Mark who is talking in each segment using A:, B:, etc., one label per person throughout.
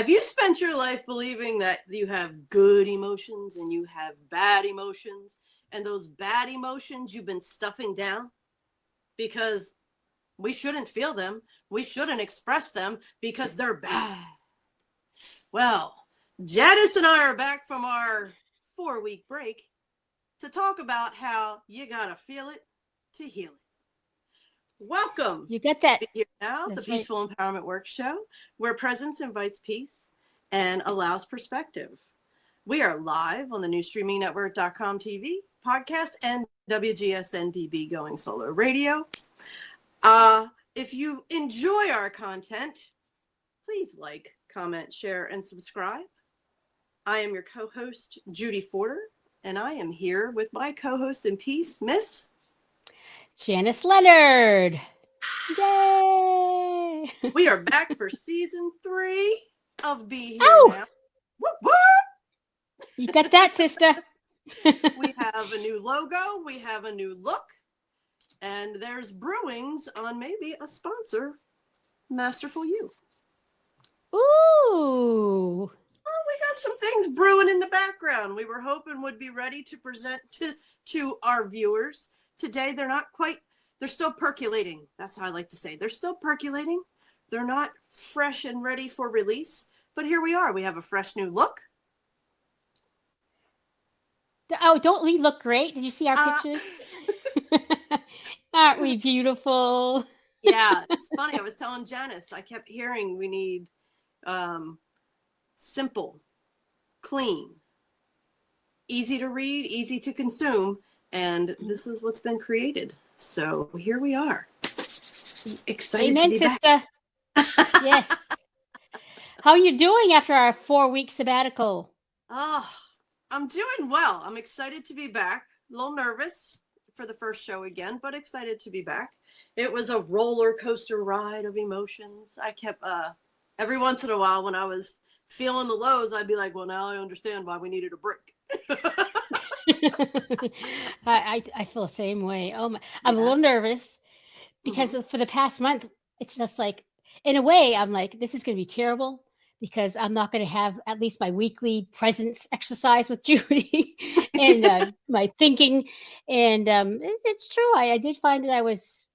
A: Have you spent your life believing that you have good emotions and you have bad emotions, and those bad emotions you've been stuffing down because we shouldn't feel them, we shouldn't express them because they're bad? Well, Janice and I are back from our 4-week break to talk about how you gotta feel it to heal it. Welcome.
B: You get that.
A: Here now,
B: That's
A: the Peaceful Empowerment Work Show, where presence invites peace and allows perspective. We are live on the new streamingnetwork.com TV, podcast, and WGSN-DB Going Solo Radio. If you enjoy our content, please like, comment, share, and subscribe. I am your co-host, Judy Forder, and I am here with my co-host in peace, Miss
B: Janice Leonard. Yay!
A: We are back for season 3 of Be Here Now. Whoop, whoop.
B: You got that, sister.
A: We have a new logo. We have a new look. And there's brewings on maybe a sponsor, Masterful You.
B: Ooh.
A: Well, we got some things brewing in the background. We were hoping would be ready to present to our viewers. Today, they're still percolating. That's how I like to say. They're still percolating. They're not fresh and ready for release. But here we are. We have a fresh new look.
B: Oh, don't we look great? Did you see our pictures? Aren't we beautiful?
A: Yeah, it's funny. I was telling Janice, I kept hearing we need simple, clean, easy to read, easy to consume. And this is what's been created. So here we are. Excited
B: Amen,
A: to be
B: sister.
A: back.
B: Yes. How are you doing after our 4-week sabbatical?
A: Oh, I'm doing well. I'm excited to be back. A little nervous for the first show again, but excited to be back. It was a roller coaster ride of emotions. I kept, every once in a while when I was feeling the lows, I'd be like, well, now I understand why we needed a break.
B: I feel the same way. I'm a little nervous because for the past month, it's just like, in a way, I'm like, this is going to be terrible because I'm not going to have at least my weekly presence exercise with Judy and my thinking. And it's true. I did find that I was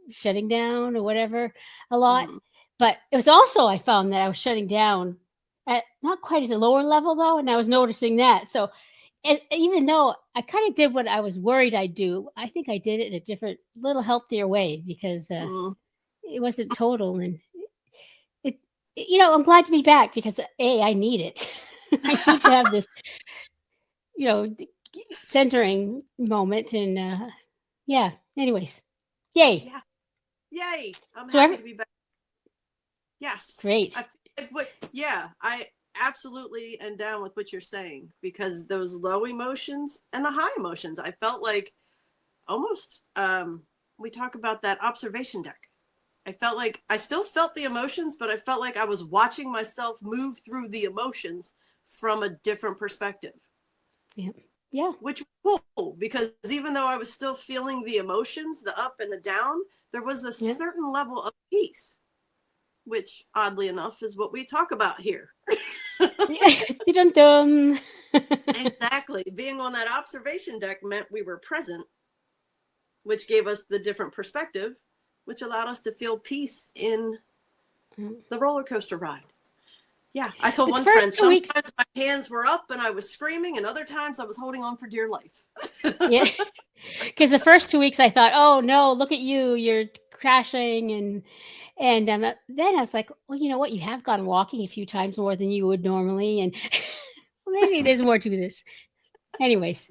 B: shutting down or whatever a lot. But it was also, I found that I was shutting down at not quite as a lower level, though. And I was noticing that. So even though I kind of did what I was worried I'd do, I think I did it in a different, little healthier way because it wasn't total. And I'm glad to be back because I need it. I need to have this, centering moment. And anyways, yay.
A: Yeah. Yay. I'm happy to be back. Yes.
B: Great.
A: I absolutely am down with what you're saying because those low emotions and the high emotions, I felt like almost, we talk about that observation deck. I felt like I still felt the emotions, but I felt like I was watching myself move through the emotions from a different perspective.
B: Yeah.
A: Which was cool because even though I was still feeling the emotions, the up and the down, there was a certain level of peace, which oddly enough is what we talk about here.
B: Dum-dum.
A: Exactly. Being on that observation deck meant we were present, which gave us the different perspective, which allowed us to feel peace in the roller coaster ride. Yeah, I told one friend sometimes my hands were up and I was screaming, and other times I was holding on for dear life.
B: Yeah, because the first 2 weeks I thought, oh no, look at you're crashing, and then I was like, well, you know what, you have gone walking a few times more than you would normally, and maybe there's more to this. Anyways,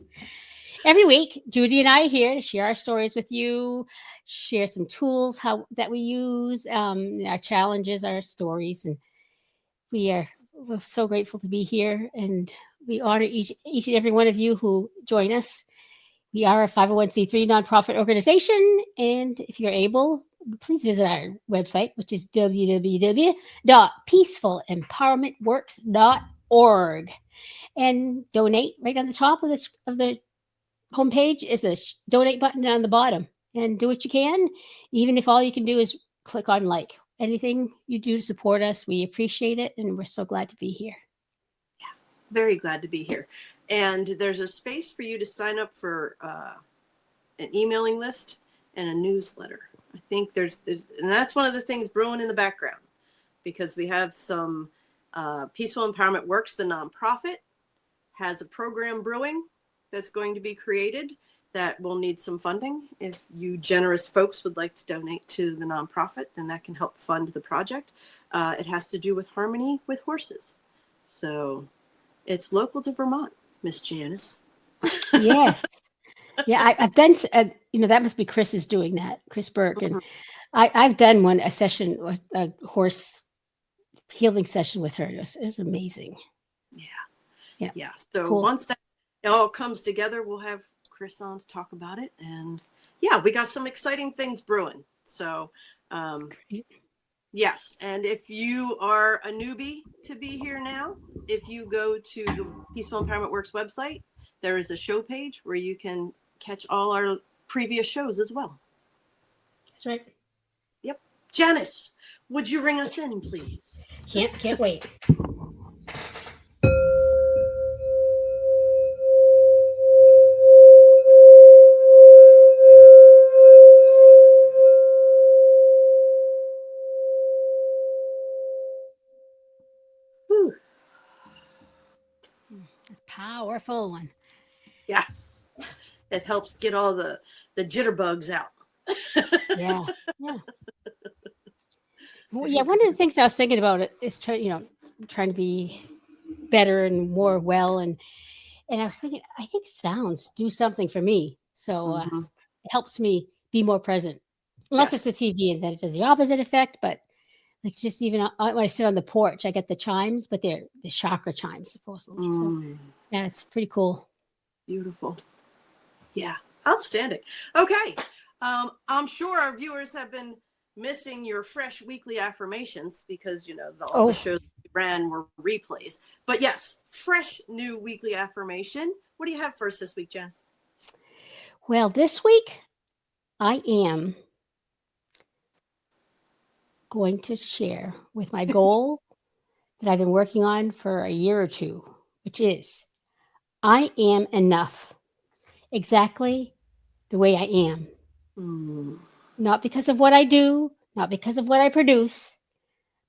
B: every week Judy and I are here to share our stories with you, share some tools that we use, our challenges, our stories, and we're so grateful to be here, and we honor each and every one of you who join us. We are a 501c3 nonprofit organization, and if you're able, please visit our website, which is www.peacefulempowermentworks.org, and donate. Right on the top of the homepage is a donate button on the bottom, and do what you can, even if all you can do is click on like. anything you do to support us. We appreciate it, and we're so glad to be here.
A: Very glad to be here. And there's a space for you to sign up for an emailing list and a newsletter. I think there's and that's one of the things brewing in the background, because we have some Peaceful Empowerment Works, the nonprofit, has a program brewing that's going to be created that will need some funding. If you generous folks would like to donate to the nonprofit, then that can help fund the project. It has to do with harmony with horses. So it's local to Vermont, Miss Janice.
B: Yes. Yeah, I've done, that must be Chris is doing that, Chris Burke. And I've done a session, a horse healing session with her. It was amazing.
A: Yeah. So
B: cool.
A: Once that all comes together, we'll have Chris on to talk about it. And yeah, we got some exciting things brewing. So yes. And if you are a newbie to be here now, if you go to the Peaceful Empowerment Works website, there is a show page where you can catch all our previous shows as well.
B: That's right.
A: Yep. Janice, would you ring us in, please?
B: Can't wait.
A: Whew.
B: It's a powerful one.
A: Yes. It helps get all the jitterbugs out.
B: Yeah. Well, yeah, one of the things I was thinking about it is trying to be better and more well, and I was thinking, I think sounds do something for me, so it helps me be more present. Unless it's the TV, and then it does the opposite effect. But like just even when I sit on the porch, I get the chimes, but they're the chakra chimes supposedly. So yeah, it's pretty cool.
A: Beautiful. Yeah, outstanding. Okay, I'm sure our viewers have been missing your fresh weekly affirmations because all the shows we ran were replays. But yes, fresh new weekly affirmation. What do you have for us this week, Jess?
B: Well, this week I am going to share with my goal that I've been working on for a year or two, which is I am enough exactly the way I am. Not because of what I do, not because of what I produce,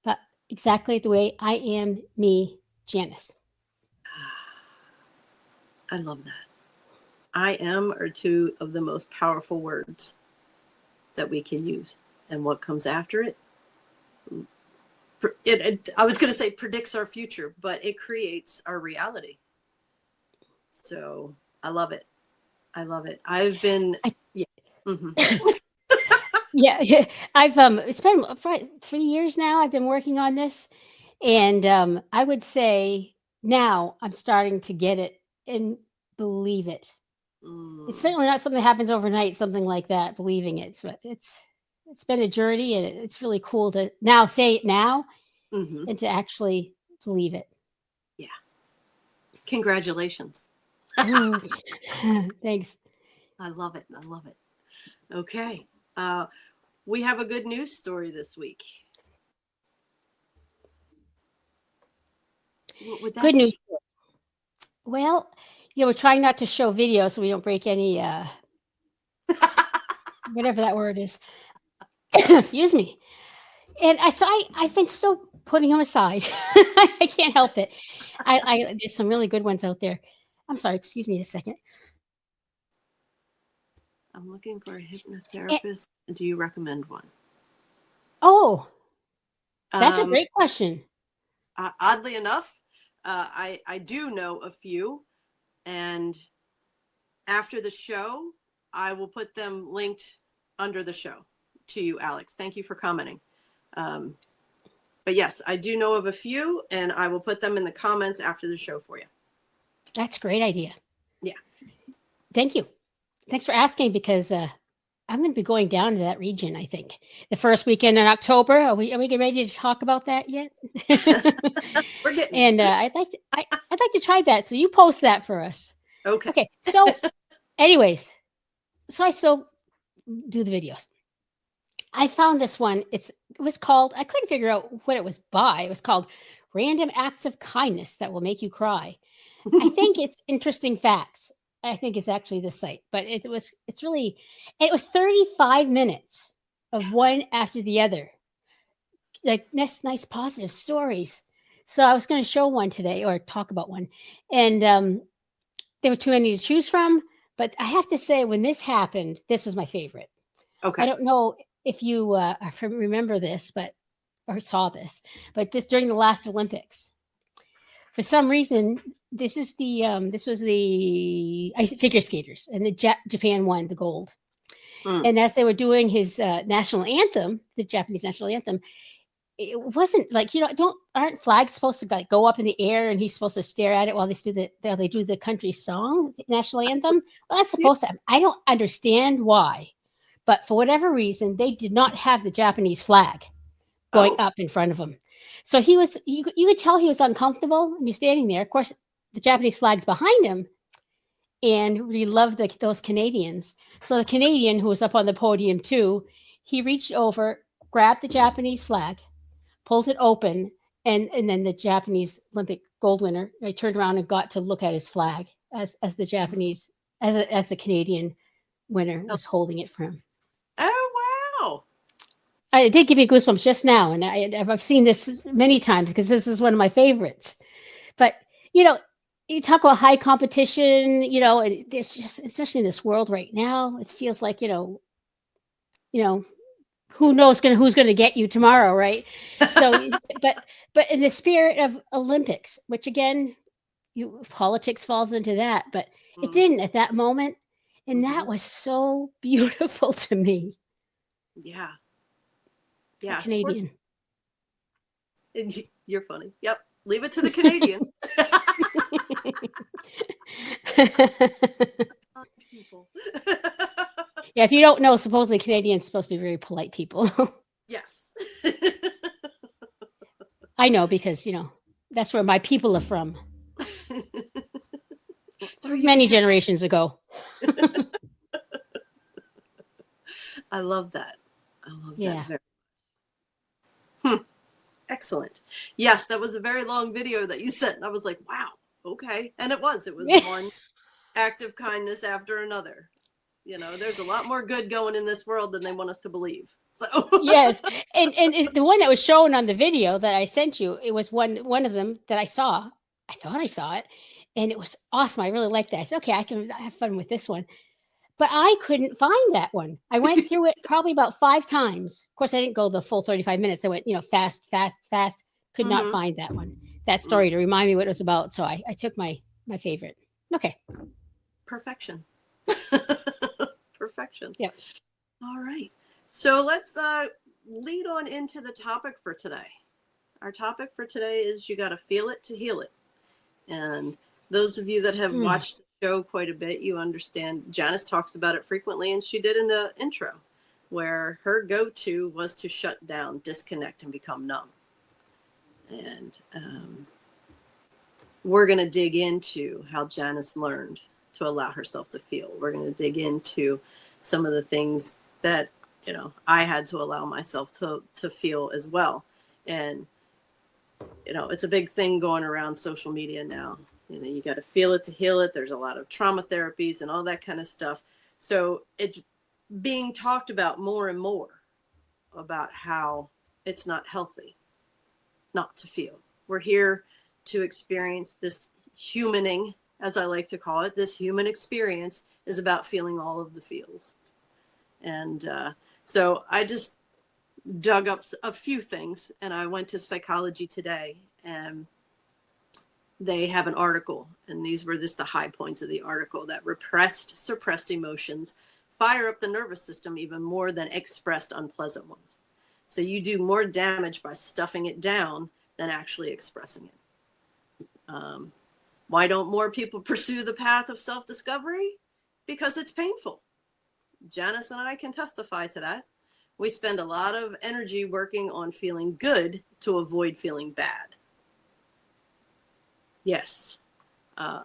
B: but exactly the way I am, me, Janice.
A: I love that. I am are two of the most powerful words that we can use. And what comes after it, I was going to say predicts our future, but it creates our reality. So I love it. I've been,
B: yeah. I've it's been 3 years now. I've been working on this, and I would say now I'm starting to get it and believe it. It's certainly not something that happens overnight, something like that, believing it. But it's been a journey, and it's really cool to now say it now and to actually believe it.
A: Yeah. Congratulations.
B: Thanks.
A: I love it. Okay. We have a good news story this week. What would that
B: good
A: be?
B: news. Well, we're trying not to show video so we don't break any whatever that word is. Excuse me. And I've been still putting them aside. I can't help it. There's some really good ones out there. I'm sorry. Excuse me a second.
A: I'm looking for a hypnotherapist. Do you recommend one?
B: Oh, that's a great question.
A: Oddly enough, I do know a few, and after the show, I will put them linked under the show to you, Alex. Thank you for commenting. But yes, I do know of a few, and I will put them in the comments after the show for you.
B: That's a great idea.
A: Yeah.
B: Thank you. Thanks for asking, because I'm going to be going down to that region, I think. The first weekend in October. Are we getting ready to talk about that yet?
A: We're getting.
B: And I'd like to try that. So you post that for us.
A: Okay.
B: So anyways, so I still do the videos. I found this one. It was called, I couldn't figure out what it was by. It was called Random Acts of Kindness That Will Make You Cry. I think it's Interesting Facts. I think it's actually the site, but it's really, it was 35 minutes of
A: Yes.
B: one after the other, like nice positive stories. So I was going to show one today or talk about one, and there were too many to choose from. But I have to say, when this happened, this was my favorite. I
A: Okay.
B: don't know if you remember this, but or saw this, but this during the last Olympics, for some reason, this was the ice figure skaters, and Japan won the gold.
A: Mm.
B: And as they were doing his national anthem, the Japanese national anthem, it wasn't like, don't aren't flags supposed to like go up in the air and he's supposed to stare at it while they do the country song, the national anthem? Well, that's
A: Yeah.
B: supposed to happen. I don't understand why, but for whatever reason, they did not have the Japanese flag going
A: Oh.
B: up in front of him. So you could tell he was uncomfortable and he's standing there. Of course, the Japanese flag's behind him, and we love those Canadians. So the Canadian who was up on the podium too, he reached over, grabbed the Japanese flag, pulled it open, and then the Japanese Olympic gold winner, I turned around and got to look at his flag as the Japanese as the Canadian winner was holding it for him.
A: Oh, wow.
B: It did give me goosebumps just now, and I've seen this many times because this is one of my favorites. But you know, you talk about high competition. It's just, especially in this world right now, it feels like you know, who knows who's going to get you tomorrow, right? So, but in the spirit of Olympics, which again, politics falls into that, but it didn't at that moment, and that was so beautiful to me.
A: Yeah.
B: The
A: Yeah. Sports.
B: Canadian.
A: You're funny. Yep. Leave it to the Canadian. People.
B: Yeah, if you don't know, supposedly Canadians are supposed to be very polite people.
A: Yes.
B: I know because, that's where my people are from. Many generations ago.
A: I love that. I love
B: Yeah.
A: that very much. Excellent. Yes, that was a very long video that you sent. And I was like, wow, okay. And it was one act of kindness after another. There's a lot more good going in this world than they want us to believe. So
B: Yes. And the one that was shown on the video that I sent you, it was one of them that I saw. I thought I saw it. And it was awesome. I really liked that. I said, okay, I can have fun with this one. But I couldn't find that one. I went through it probably about 5 times. Of course, I didn't go the full 35 minutes. I went, fast. Could not find that one. That story to remind me what it was about. So I took my favorite. Okay.
A: Perfection. Perfection.
B: Yep.
A: All right. So let's lead on into the topic for today. Our topic for today is you got to feel it to heal it. And those of you that have watched the show quite a bit, you understand Janice talks about it frequently, and she did in the intro, where her go-to was to shut down, disconnect, and become numb. And we're going to dig into how Janice learned to allow herself to feel. We're going to dig into some of the things that, I had to allow myself to feel as well. And, it's a big thing going around social media now. You got to feel it to heal it. There's a lot of trauma therapies and all that kind of stuff. So it's being talked about more and more about how it's not healthy not to feel. We're here to experience this humaning, as I like to call it. This human experience is about feeling all of the feels. And so I just dug up a few things, and I went to Psychology Today, and they have an article, and these were just the high points of the article, that suppressed emotions fire up the nervous system even more than expressed unpleasant ones. So you do more damage by stuffing it down than actually expressing it. Why don't more people pursue the path of self-discovery? Because it's painful. Janice and I can testify to that. We spend a lot of energy working on feeling good to avoid feeling bad. Yes,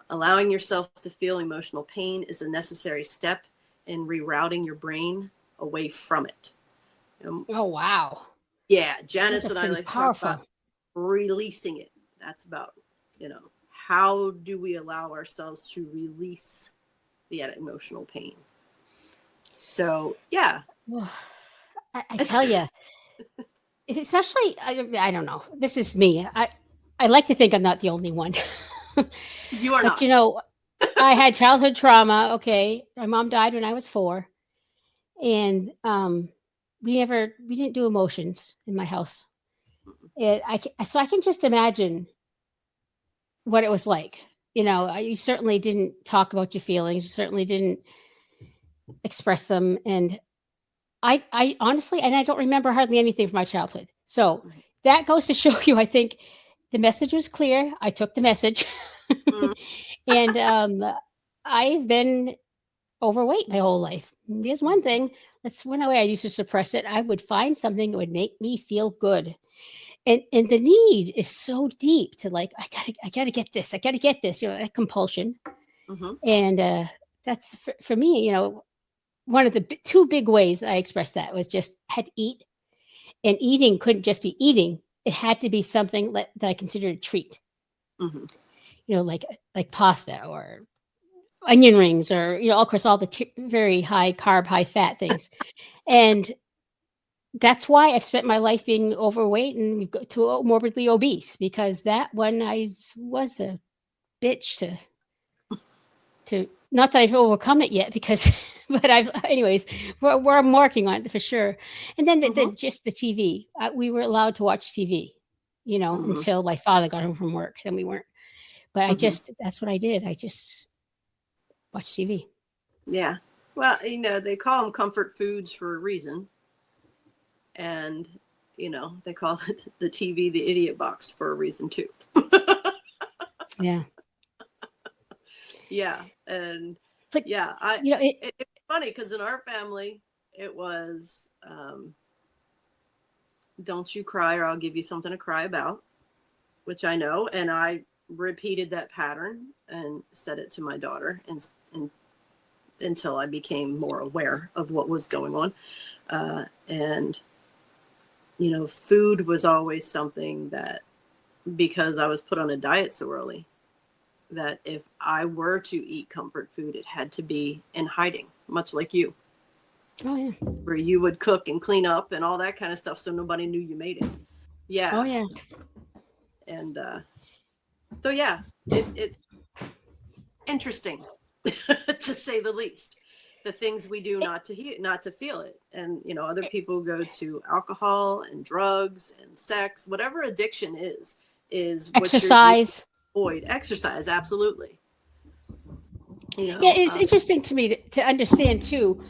A: allowing yourself to feel emotional pain is a necessary step in rerouting your brain away from it.
B: Oh, wow.
A: Yeah, Janice
B: Those are
A: and I
B: pretty
A: like to talk about
B: powerful.
A: releasing it. That's about, how do we allow ourselves to release the emotional pain? So, yeah.
B: I tell you, especially, I don't know. This is me. I like to think I'm not the only one.
A: You are
B: But,
A: not.
B: I had childhood trauma. Okay. My mom died when I was 4. And we didn't do emotions in my house. So I can just imagine what it was like. You certainly didn't talk about your feelings. You certainly didn't express them. And I honestly, and I don't remember hardly anything from my childhood. So that goes to show you, I think the message was clear. I took the message.
A: Mm,
B: And I've been overweight my whole life. There's one thing. That's one way I used to suppress it. I would find something that would make me feel good. And the need is so deep to like, I gotta get this. I gotta get this, that compulsion.
A: mm-hmm.
B: And that's for me, one of the two big ways I expressed that was just had to eat. And eating couldn't just be eating. It had to be something that I considered a treat.
A: Mm-hmm.
B: Like pasta or onion rings, or of course all the very high carb, high fat things. And that's why I've spent my life being overweight and to morbidly obese, because that one I was a bitch to not that I've overcome it yet, because but anyways, we're working on it for sure. And then
A: Mm-hmm.
B: just the TV, we were allowed to watch TV,
A: Mm-hmm.
B: until my father got home from work. Then we weren't. But
A: Mm-hmm.
B: that's what I did. I just watched TV.
A: Yeah. Well, they call them comfort foods for a reason. And, they call it the TV, the idiot box, for a reason too.
B: Yeah.
A: Yeah. And
B: But
A: yeah, it's funny because in our family, it was, don't you cry or I'll give you something to cry about, which I know. And I repeated that pattern and said it to my daughter and until I became more aware of what was going on. And, food was always something that, because I was put on a diet so early, that if I were to eat comfort food, it had to be in hiding, much like you.
B: Oh, yeah.
A: Where you would cook and clean up and all that kind of stuff so nobody knew you made it. Yeah.
B: Oh, yeah.
A: And so, yeah, it's interesting to say the least. The things we do not to feel it. And, other people go to alcohol and drugs and sex, whatever addiction is
B: Exercise.
A: what you're avoid. Exercise, absolutely.
B: Yeah, it's interesting to me to understand too,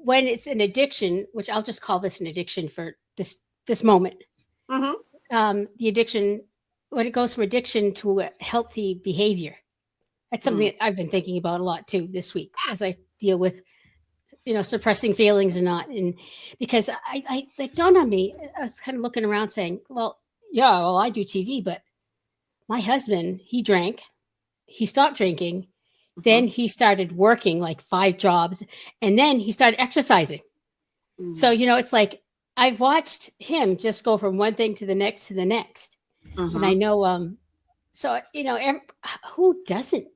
B: when it's an addiction, which I'll just call this an addiction for this moment.
A: Mm-hmm.
B: The addiction, when it goes from addiction to a healthy behavior, that's something that I've been thinking about a lot too this week as I deal with, suppressing feelings and not. And because I it dawned on me, I was kind of looking around saying, well, yeah, well, I do TV, but my husband, he drank, he stopped drinking. Then he started working like 5 jobs, and then he started exercising.
A: Mm-hmm.
B: So, it's like I've watched him just go from one thing to the next to the next.
A: Mm-hmm.
B: And I know, so, who doesn't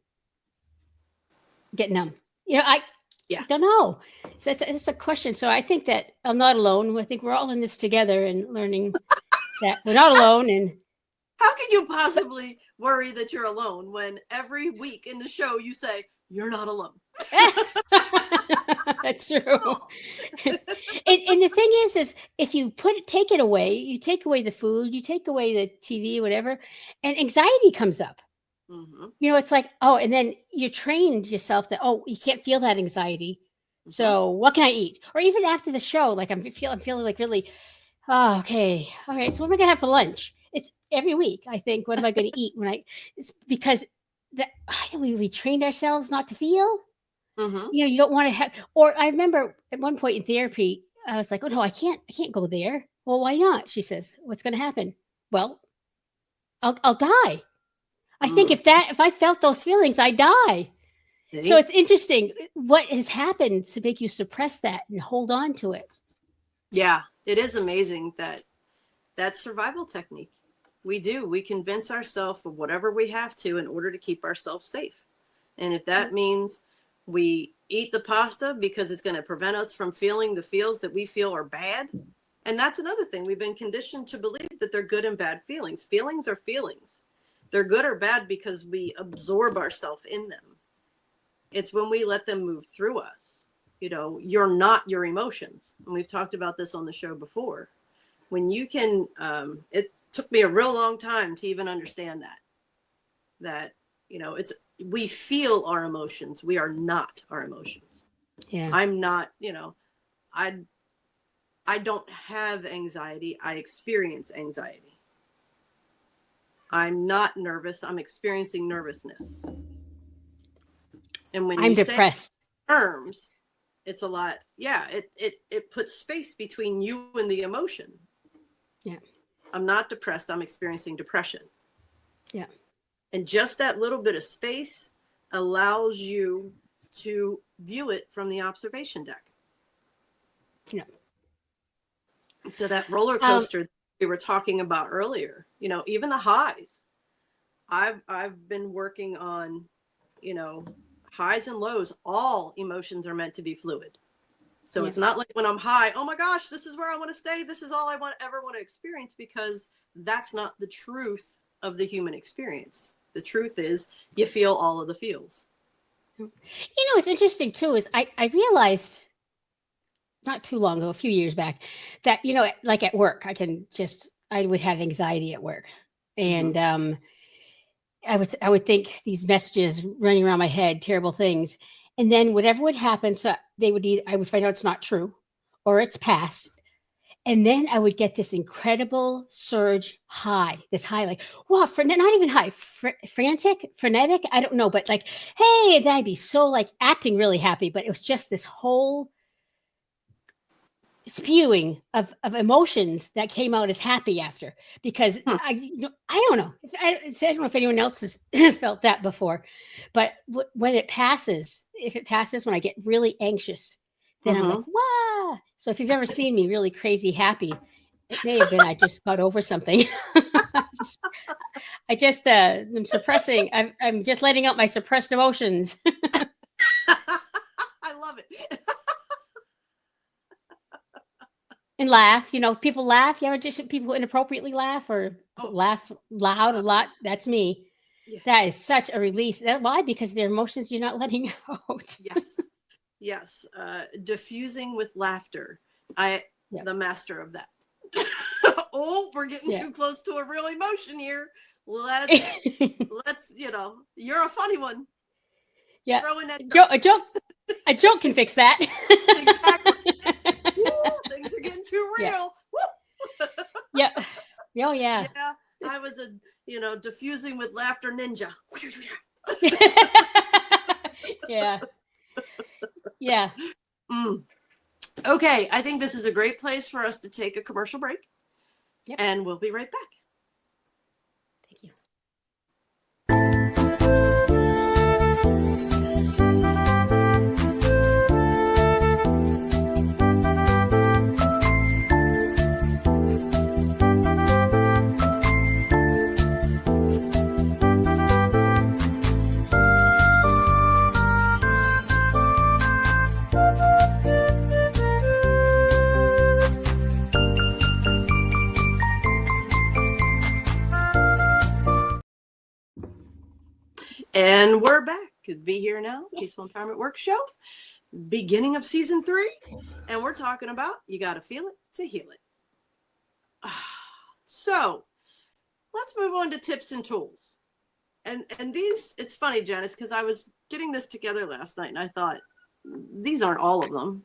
B: get numb? I don't know. So it's a question. So I think that I'm not alone. I think we're all in this together and learning that we're not alone. And
A: how can you possibly worry that you're alone when every week in the show you say you're not alone?
B: That's true. and the thing is if you take it away, you take away the food, you take away the TV, whatever, and anxiety comes up.
A: Mm-hmm.
B: It's like, oh, and then you trained yourself that, oh, you can't feel that anxiety. Mm-hmm. So what can I eat? Or even after the show, like I'm feeling like really, oh, okay. All right. So what am I going to have for lunch? It's every week. I think, what am I going to eat it's because we trained ourselves not to feel.
A: Mm-hmm.
B: You don't want to have. Or I remember at one point in therapy, I was like, oh no, I can't go there. Well, why not? She says, what's going to happen? Well, I'll die. I think if I felt those feelings, I'd die. So it's interesting what has happened to make you suppress that and hold on to it.
A: Yeah. It is amazing that survival technique. We convince ourselves of whatever we have to in order to keep ourselves safe. And if that means we eat the pasta because it's going to prevent us from feeling the feels that we feel are bad. And that's another thing. We've been conditioned to believe that they're good and bad feelings. Feelings are feelings. They're good or bad because we absorb ourselves in them. It's when we let them move through us. You know, you're not your emotions. And we've talked about this on the show before. When you can, it took me a real long time to even understand that, you know, we feel our emotions. We are not our emotions.
B: Yeah.
A: I'm not, you know, I don't have anxiety. I experience anxiety. I'm not nervous. I'm experiencing nervousness. And when
B: I'm
A: you
B: depressed.
A: say terms, it's a lot. Yeah, it puts space between you and the emotion.
B: Yeah.
A: I'm not depressed. I'm experiencing depression.
B: Yeah.
A: And just that little bit of space allows you to view it from the observation deck.
B: Yeah.
A: So that roller coaster we were talking about earlier, you know, even the highs. I've been working on, you know, highs and lows. All emotions are meant to be fluid. So
B: Yeah.
A: it's not like when I'm high, oh my gosh, this is where I want to stay. This is all I ever want to experience, because that's not the truth of the human experience. The truth is you feel all of the feels.
B: You know, what's interesting too is I realized not too long ago, a few years back, that, you know, like at work, I would have anxiety at work. And I would think these messages running around my head, terrible things. And then whatever would happen, so I would find out it's not true or it's past. And then I would get this incredible surge high, like, wow, not even high, frantic, frenetic. I don't know, but like, hey, and I'd be so like acting really happy, but it was just this whole spewing of emotions that came out as happy after, because I don't know. I don't know if anyone else has felt that before, but when it passes, when I get really anxious, then I'm like, wow. So if you've ever seen me really crazy happy, it may have been I just got over something. I'm suppressing. I'm just letting out my suppressed emotions.
A: I love it.
B: And laugh, you know, people laugh. You ever just people inappropriately laugh or laugh loud a lot? That's me.
A: Yes.
B: That is such a release. Why? Because they're emotions you're not letting out.
A: Yes. Diffusing with laughter. The master of that. Oh, we're getting too close to a real emotion here. Let's, you know, you're a funny one.
B: Yeah.
A: Throw in that
B: A joke can fix that.
A: Exactly. Woo, things are getting too real.
B: Yeah. Oh, yeah.
A: Yeah. I was diffusing with laughter ninja.
B: Yeah. Yeah.
A: Okay. I think this is a great place for us to take a commercial break.
B: Yep.
A: And we'll be right back.
B: Thank you.
A: And we're back. Be Here Now, Peaceful Empowerment Work Show, beginning of season 3. And we're talking about you got to feel it to heal it. So let's move on to tips and tools. And these, it's funny, Janice, because I was getting this together last night and I thought, these aren't all of them,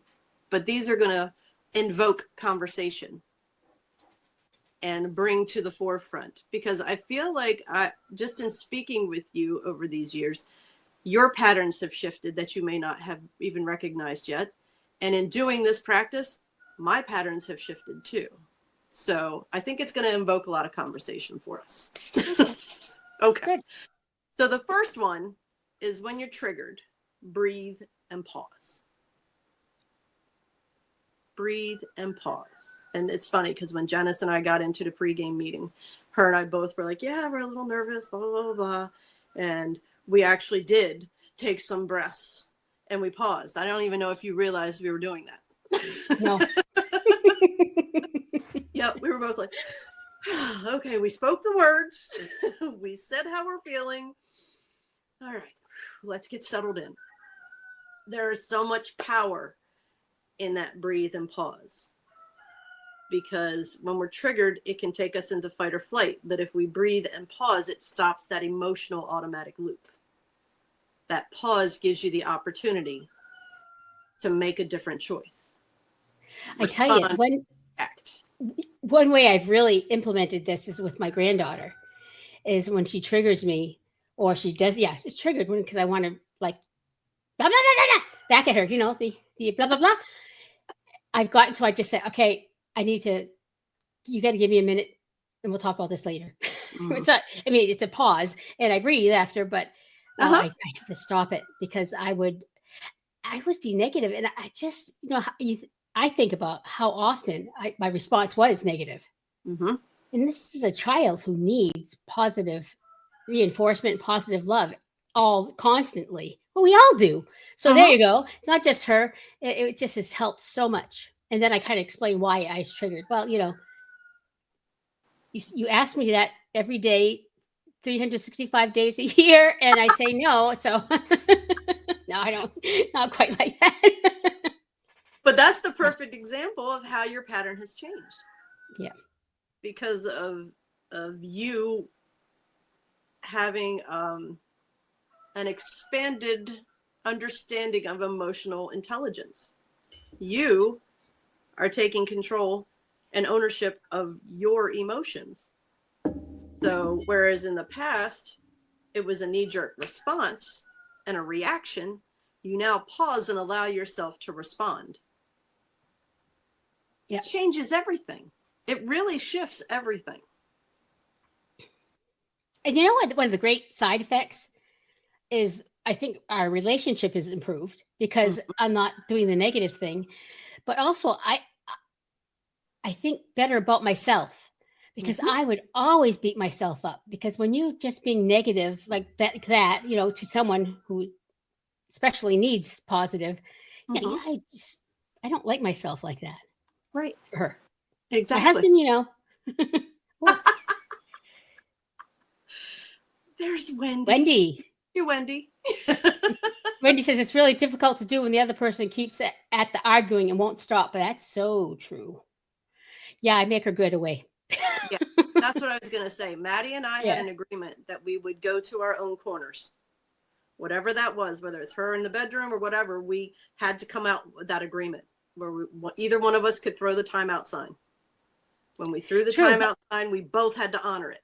A: but these are going to invoke conversation and bring to the forefront, because I feel like just in speaking with you over these years, your patterns have shifted that you may not have even recognized yet. And in doing this practice, my patterns have shifted too. So I think it's going to invoke a lot of conversation for us. Okay. Good. So the first one is when you're triggered, breathe and pause. Breathe and pause. And it's funny because when Janice and I got into the pregame meeting, her and I both were like, yeah, we're a little nervous, blah, blah, blah, blah. And we actually did take some breaths and we paused. I don't even know if you realized we were doing that.
B: No.
A: Yep, we were both like, okay, we spoke the words. We said how we're feeling. All right, let's get settled in. There is so much power in that breathe and pause. Because when we're triggered, it can take us into fight or flight. But if we breathe and pause, it stops that emotional automatic loop. That pause gives you the opportunity to make a different choice.
B: I tell you, one way I've really implemented this is with my granddaughter, is when she triggers me, or she does, she's triggered because I want to like, blah, blah, blah, blah, blah, back at her, you know, the blah, blah, blah. I've gotten, so I just said, okay, you got to give me a minute and we'll talk about this later. Mm-hmm. It's a pause and I breathe after, but I have to stop it because I would be negative. And I just, I think about how often my response was negative. Mm-hmm. And this is a child who needs positive reinforcement, positive love all constantly. Well, we all do. So there you go. It's not just her. It just has helped so much. And then I kind of explain why I was triggered. Well, you ask me that every day, 365 days a year, and I say no. So no, I don't, not quite like that.
A: But that's the perfect example of how your pattern has changed.
B: Yeah.
A: Because of you having an expanded understanding of emotional intelligence. You are taking control and ownership of your emotions. So whereas in the past, it was a knee-jerk response and a reaction, you now pause and allow yourself to respond. It changes everything. It really shifts everything.
B: And you know what? One of the great side effects is I think our relationship is improved because I'm not doing the negative thing, but also I think better about myself because I would always beat myself up because when you just being negative like that, to someone who especially needs positive, I don't like myself like that.
A: Right.
B: For her.
A: Exactly.
B: My husband,
A: There's Wendy.
B: Wendy.
A: You, Wendy.
B: Wendy says it's really difficult to do when the other person keeps at the arguing and won't stop, but that's so true. Yeah, I make her good away.
A: Yeah, that's what I was going to say. Maddie and I had an agreement that we would go to our own corners. Whatever that was, whether it's her in the bedroom or whatever, we had to come out with that agreement where either one of us could throw the timeout sign. When we threw the timeout sign, we both had to honor it.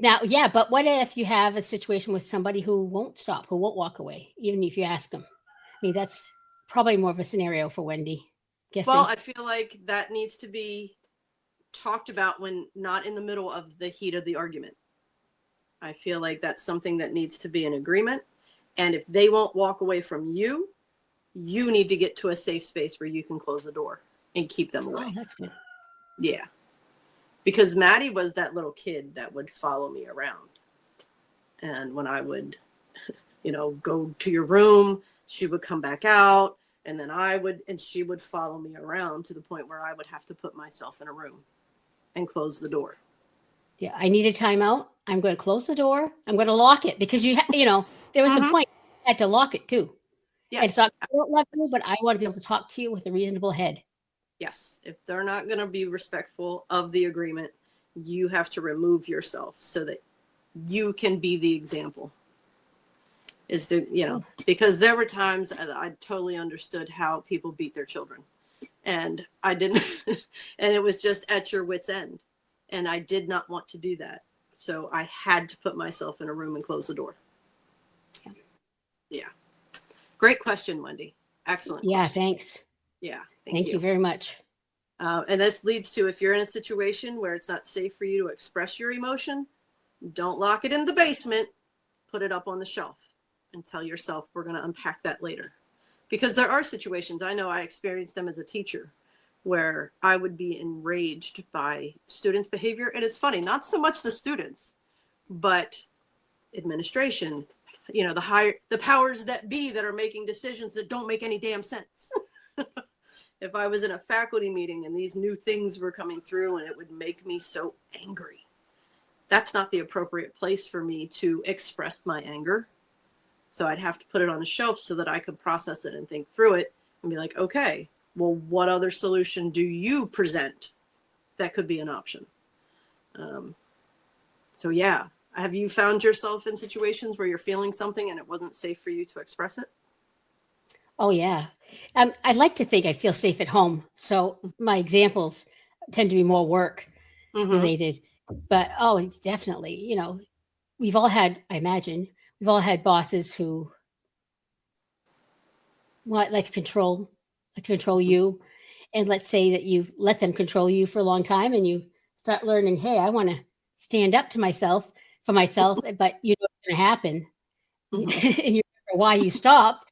B: Now, but what if you have a situation with somebody who won't stop, who won't walk away, even if you ask them? I mean, that's probably more of a scenario for Wendy. Guessing.
A: Well, I feel like that needs to be talked about when not in the middle of the heat of the argument. I feel like that's something that needs to be an agreement. And if they won't walk away from you, you need to get to a safe space where you can close the door and keep them away.
B: Oh, that's good.
A: Yeah. Because Maddie was that little kid that would follow me around. And when I would, go to your room, she would come back out. And then she would follow me around to the point where I would have to put myself in a room and close the door.
B: Yeah, I need a timeout. I'm going to close the door. I'm going to lock it because there was a point I had to lock it too.
A: Yes.
B: And it's not, I don't love you, but I want to be able to talk to you with a reasonable head.
A: Yes. If they're not going to be respectful of the agreement, you have to remove yourself so that you can be the example. Because there were times I totally understood how people beat their children and I didn't, and it was just at your wit's end. And I did not want to do that. So I had to put myself in a room and close the door. Yeah. Great question, Wendy. Excellent.
B: Yeah.
A: Question.
B: Thanks.
A: Yeah.
B: Thank you very much.
A: And this leads to, if you're in a situation where it's not safe for you to express your emotion, don't lock it in the basement, put it up on the shelf and tell yourself, we're going to unpack that later. Because there are situations, I know I experienced them as a teacher, where I would be enraged by students' behavior. And it's funny, not so much the students, but administration, the powers that be that are making decisions that don't make any damn sense. If I was in a faculty meeting and these new things were coming through and it would make me so angry, that's not the appropriate place for me to express my anger. So I'd have to put it on a shelf so that I could process it and think through it and be like, okay, well, what other solution do you present that could be an option? So yeah, have you found yourself in situations where you're feeling something and it wasn't safe for you to express it?
B: Oh yeah. I'd like to think I feel safe at home. So my examples tend to be more work related. But it's definitely, we've all had, I imagine, we've all had bosses who like to control you. And let's say that you've let them control you for a long time and you start learning, hey, I want to stand up to myself for myself, but you know what's going to happen. And you remember why you stopped.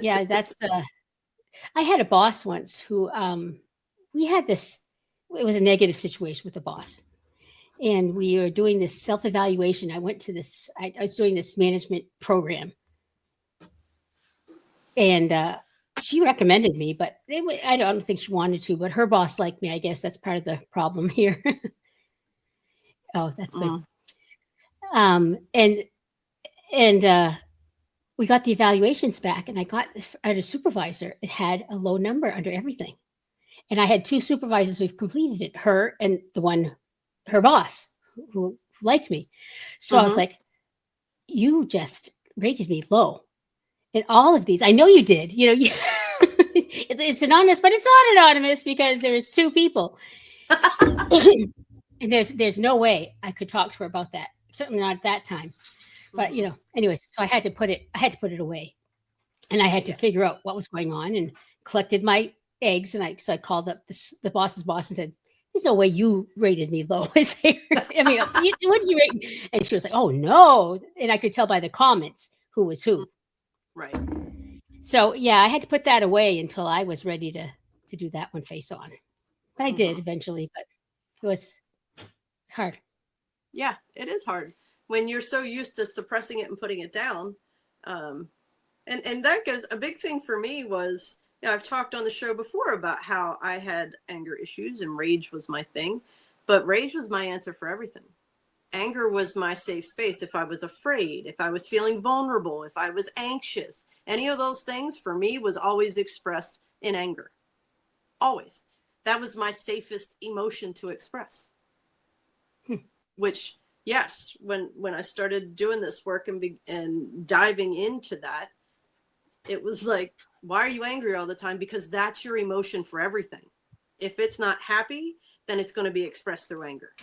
B: Yeah, that's I had a boss once who we had this, it was a negative situation with the boss. And we were doing this self-evaluation. I went to this, I was doing this management program. And she recommended me, but I don't think she wanted to, but her boss liked me. I guess that's part of the problem here. Oh, that's good. And we got the evaluations back, and I had a supervisor. It had a low number under everything. And I had two supervisors who've completed it, her and her boss who liked me. So I was like, you just rated me low. And all of these, I know you did, it's anonymous, but it's not anonymous because there's two people. And there's no way I could talk to her about that. Certainly not at that time. But anyways, so I had to put it away. And I had to figure out what was going on and collected my eggs. And so I called up the boss's boss and said, there's no way you rated me low. Is there? I mean, what did you rate? And she was like, oh no. And I could tell by the comments who was who.
A: Right.
B: So yeah, I had to put that away until I was ready to do that one face on. But I did eventually, but it's hard.
A: Yeah, it is hard when you're so used to suppressing it and putting it down. And that goes, a big thing for me was, I've talked on the show before about how I had anger issues and rage was my thing, but rage was my answer for everything. Anger was my safe space. If I was afraid, if I was feeling vulnerable, if I was anxious, any of those things for me was always expressed in anger. Always. That was my safest emotion to express. Which, yes, when I started doing this work and diving into that, it was like, why are you angry all the time? Because that's your emotion for everything. If it's not happy, then it's going to be expressed through anger.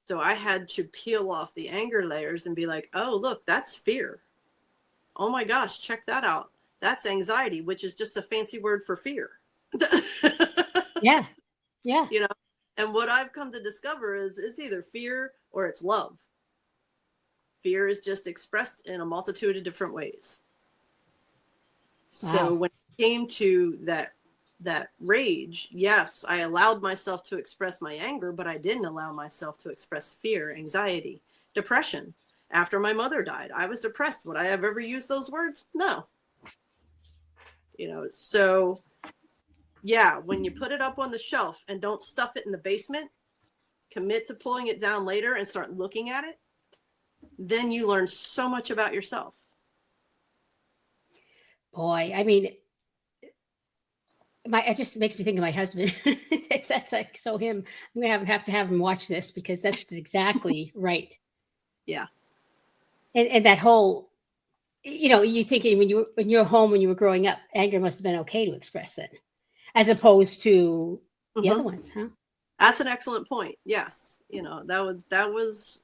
A: So I had to peel off the anger layers and be like, oh, look, that's fear. Oh my gosh, check that out. That's anxiety, which is just a fancy word for fear.
B: Yeah.
A: And what I've come to discover is it's either fear or it's love. Fear is just expressed in a multitude of different ways. Wow. So when it came to that rage, yes, I allowed myself to express my anger, but I didn't allow myself to express fear, anxiety, depression. After my mother died, I was depressed. Would I have ever used those words? No. So yeah, when you put it up on the shelf and don't stuff it in the basement, commit to pulling it down later and start looking at it, then you learn so much about yourself.
B: Boy, I mean, it just makes me think of my husband. That's like so him. I'm gonna have to have him watch this because that's exactly right.
A: Yeah.
B: And that whole, you thinking when you were home when you were growing up, anger must have been okay to express then, as opposed to the other ones, huh?
A: That's an excellent point. Yes, that was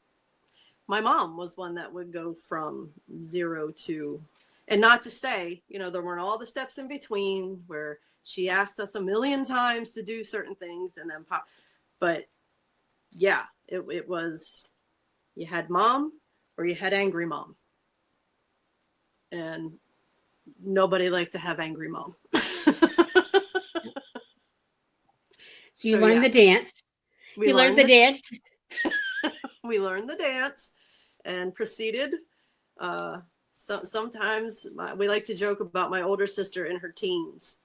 A: my mom was one that would go from 0 to, and not to say, there weren't all the steps in between where she asked us a million times to do certain things and then pop. But yeah, it was, you had mom or you had angry mom. And nobody liked to have angry mom.
B: So you
A: So
B: learned
A: yeah,
B: the dance.
A: we
B: You learned
A: learned
B: the
A: the
B: dance.
A: we learned the dance and proceeded. Sometimes we like to joke about my older sister in her teens.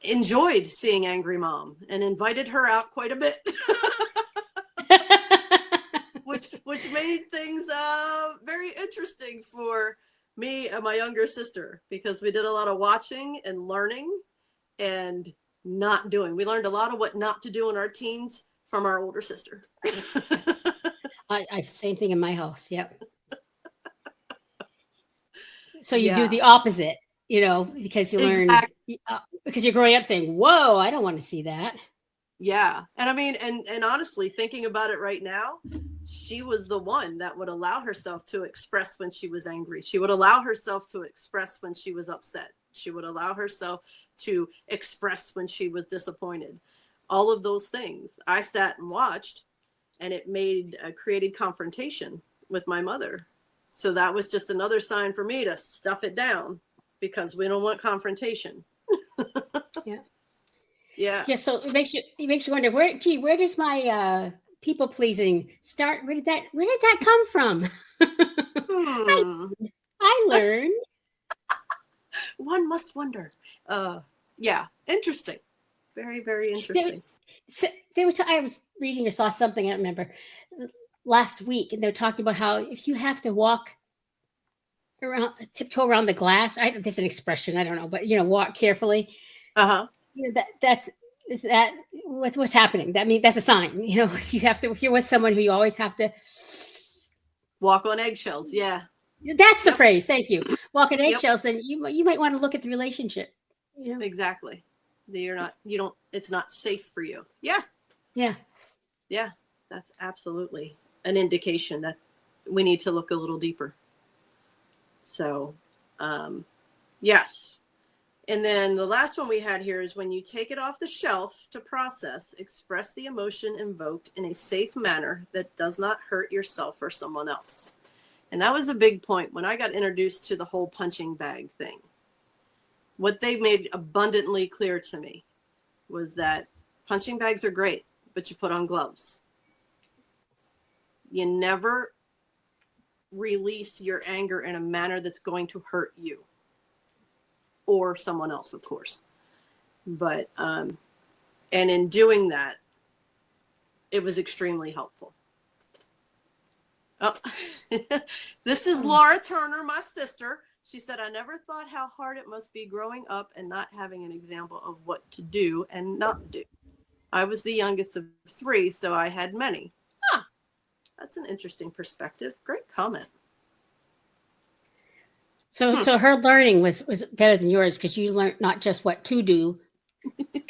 A: Enjoyed seeing Angry Mom and invited her out quite a bit, which made things very interesting for me and my younger sister, because we did a lot of watching and learning and not doing. We learned a lot of what not to do in our teens from our older sister.
B: I same thing in my house. Yep. So you do
A: Yeah,
B: the opposite, because you learned
A: exactly.
B: because you're growing up saying, "Whoa, I don't want to see that."
A: Yeah. And I mean, and honestly, thinking about it right now, she was the one that would allow herself to express when she was angry. She would allow herself to express when she was upset. She would allow herself to express when she was disappointed. All of those things. I sat and watched, and it created confrontation with my mother. So that was just another sign for me to stuff it down, because we don't want confrontation.
B: Yeah.
A: Yeah.
B: Yeah. So it makes you wonder, where does my people pleasing start? Where did that come from? I
A: Hmm.
B: I learned.
A: One must wonder. Yeah, interesting. Very, very
B: There,
A: interesting.
B: so I was reading or saw something, I don't remember, last week, and they're talking about how if you have to tiptoe around the glass. There's an expression, I don't know, but walk carefully.
A: Uh-huh.
B: That's is that what's happening? That means that's a sign. You have to, if you're with someone who you always have to.
A: Walk on eggshells. Yeah.
B: That's the
A: Yep.
B: phrase. Thank you. Walk on
A: Yep.
B: eggshells, then you might want to look at the relationship.
A: Exactly. It's not safe for you. Yeah.
B: Yeah.
A: Yeah. That's absolutely an indication that we need to look a little deeper. So, yes. And then the last one we had here is, when you take it off the shelf to process, express the emotion invoked in a safe manner that does not hurt yourself or someone else. And that was a big point when I got introduced to the whole punching bag thing. What they made abundantly clear to me was that punching bags are great, but you put on gloves. You never release your anger in a manner that's going to hurt you or someone else, of course. But, and in doing that, it was extremely helpful. Oh, this is Laura Turner, my sister. She said, I never thought how hard it must be growing up and not having an example of what to do and not do. I was the youngest of 3, so I had many. Huh, that's an interesting perspective. Great comment.
B: So her learning was better than yours, because you learned not just what to do.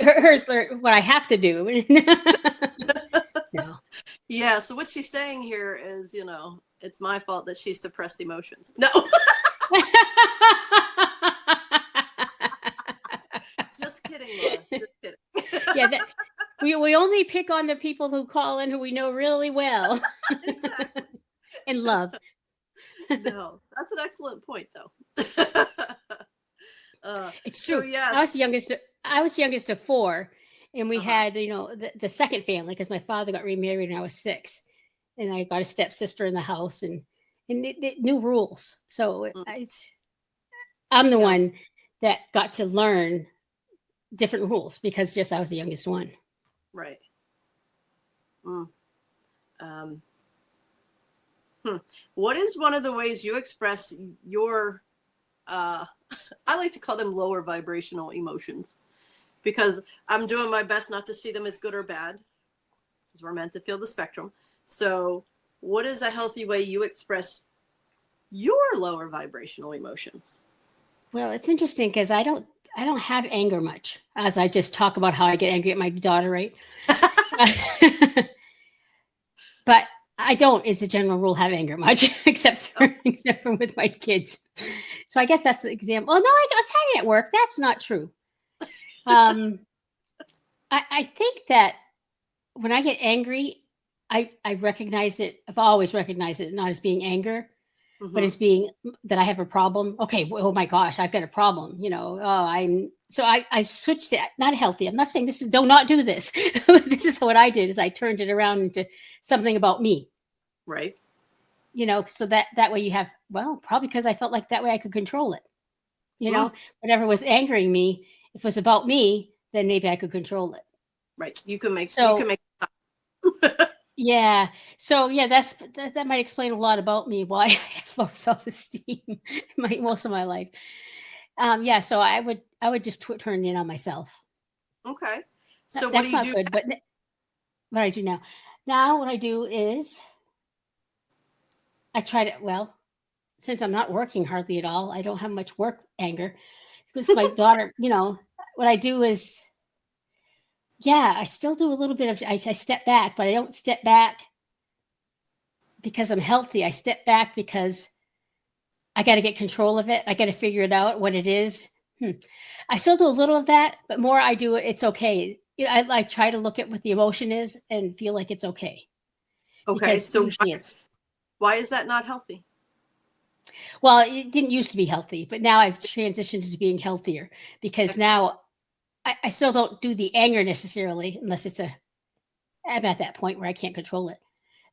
B: Hers learned what I have to do. No.
A: Yeah, so what she's saying here is, it's my fault that she suppressed emotions. No. Just kidding, Laura. Just kidding.
B: Yeah, we only pick on the people who call in who we know really well.
A: Exactly.
B: And love.
A: No, that's an excellent point, though.
B: It's
A: So
B: true.
A: yes.
B: I was youngest of 4, and we
A: Uh-huh.
B: had the second family, because my father got remarried when I was 6, and I got a stepsister in the house, and new rules. So I'm the
A: Yeah.
B: one that got to learn different rules, because just I was the youngest one.
A: Right. What is one of the ways you express your, I like to call them lower vibrational emotions, because I'm doing my best not to see them as good or bad, because we're meant to feel the spectrum. So what is a healthy way you express your lower vibrational emotions?
B: Well, it's interesting, because I don't have anger much, as I just talk about how I get angry at my daughter, right? But I don't, as a general rule, have anger much, except for with my kids. So I guess that's the example. Oh no, I've had it at work. That's not true. I think that when I get angry, I recognize it. I've always recognized it not as being anger, but it's being that I have a problem. Okay, oh my gosh, I've got a problem. I switched it. Not healthy. I'm not saying this is do not do this. This is what I did is I turned it around into something about me.
A: Right.
B: So that way you have, probably because I felt like that way I could control it. Whatever was angering me, if it was about me, then maybe I could control it.
A: Right. You can make.
B: Yeah. So yeah, that might explain a lot about me, why I have low self-esteem most of my life. Yeah. So I would just turn in on myself.
A: Okay. So
B: That's not good, but what I do now what I do is I try to, since I'm not working hardly at all, I don't have much work anger because my daughter, what I do is, I still do a little bit of, I step back, but I don't step back because I'm healthy. I step back because I got to get control of it. I got to figure it out what it is. I still do a little of that, but more I do, it's okay. I try to look at what the emotion is and feel like it's okay.
A: Okay. So why is that not healthy?
B: Well, it didn't used to be healthy, but now I've transitioned into being healthier because now I still don't do the anger necessarily unless I'm at that point where I can't control it,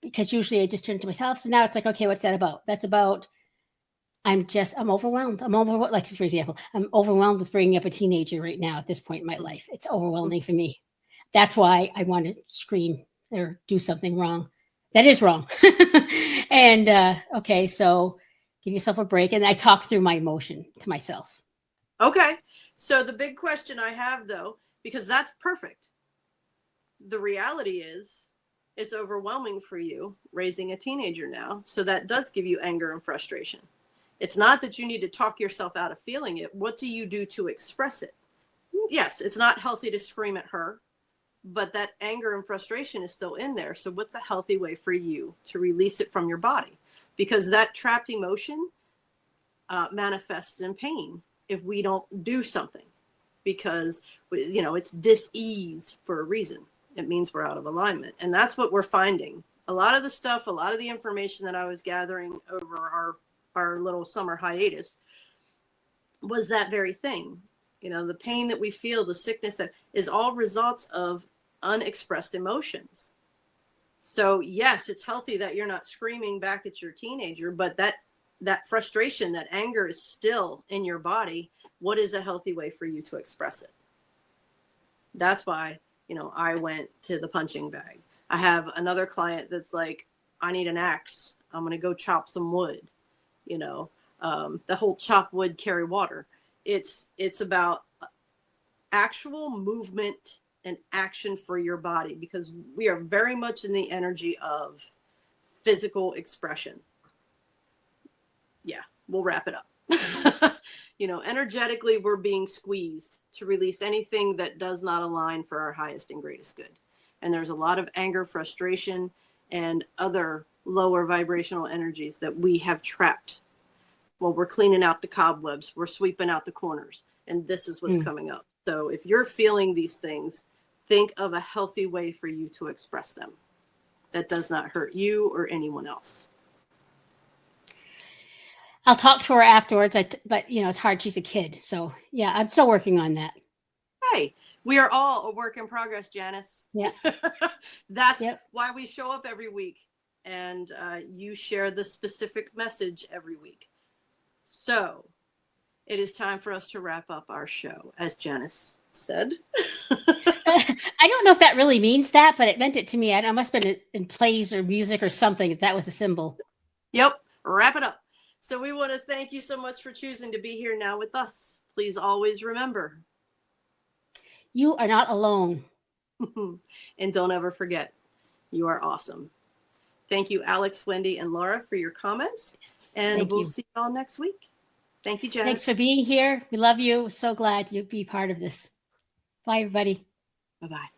B: because usually I just turn to myself. So now it's like, okay, what's that about? That's about, I'm overwhelmed. Like, for example, I'm overwhelmed with bringing up a teenager right now at this point in my life. It's overwhelming for me. That's why I want to scream or do something wrong. That is wrong. And, okay, so give yourself a break. And I talk through my emotion to myself.
A: Okay. So the big question I have, though, because that's perfect. The reality is it's overwhelming for you raising a teenager now. So that does give you anger and frustration. It's not that you need to talk yourself out of feeling it. What do you do to express it? Yes, it's not healthy to scream at her, but that anger and frustration is still in there. So what's a healthy way for you to release it from your body? Because that trapped emotion manifests in pain if we don't do something, because it's dis-ease for a reason. It means we're out of alignment. And that's what we're finding. A lot of the information that I was gathering over our little summer hiatus was that very thing. The pain that we feel, the sickness, that is all results of unexpressed emotions. So yes, it's healthy that you're not screaming back at your teenager, but that frustration, that anger is still in your body. What is a healthy way for you to express it? That's why, I went to the punching bag. I have another client that's like, I need an axe. I'm going to go chop some wood. The whole chop wood, carry water. It's about actual movement and action for your body, because we are very much in the energy of physical expression. Yeah, we'll wrap it up. Energetically, we're being squeezed to release anything that does not align for our highest and greatest good. And there's a lot of anger, frustration, and other lower vibrational energies that we have trapped. Well, we're cleaning out the cobwebs, we're sweeping out the corners, and this is what's coming up. So if you're feeling these things, think of a healthy way for you to express them that does not hurt you or anyone else.
B: I'll talk to her afterwards, but it's hard. She's a kid. So yeah, I'm still working on that.
A: Hey, we are all a work in progress, Janice.
B: Yeah.
A: That's why we show up every week, and you share the specific message every week. So it is time for us to wrap up our show, as Janice said.
B: I don't know if that really means that, but it meant it to me. I must have been in plays or music or something. That was a symbol.
A: Yep. Wrap it up. So we want to thank you so much for choosing to be here now with us. Please always remember,
B: you are not alone.
A: And don't ever forget, you are awesome. Thank you, Alex, Wendy, and Laura, for your comments. And we'll see you all next week. Thank you, Janice.
B: Thanks for being here. We love you. So glad you'd be part of this. Bye, everybody.
A: Bye-bye.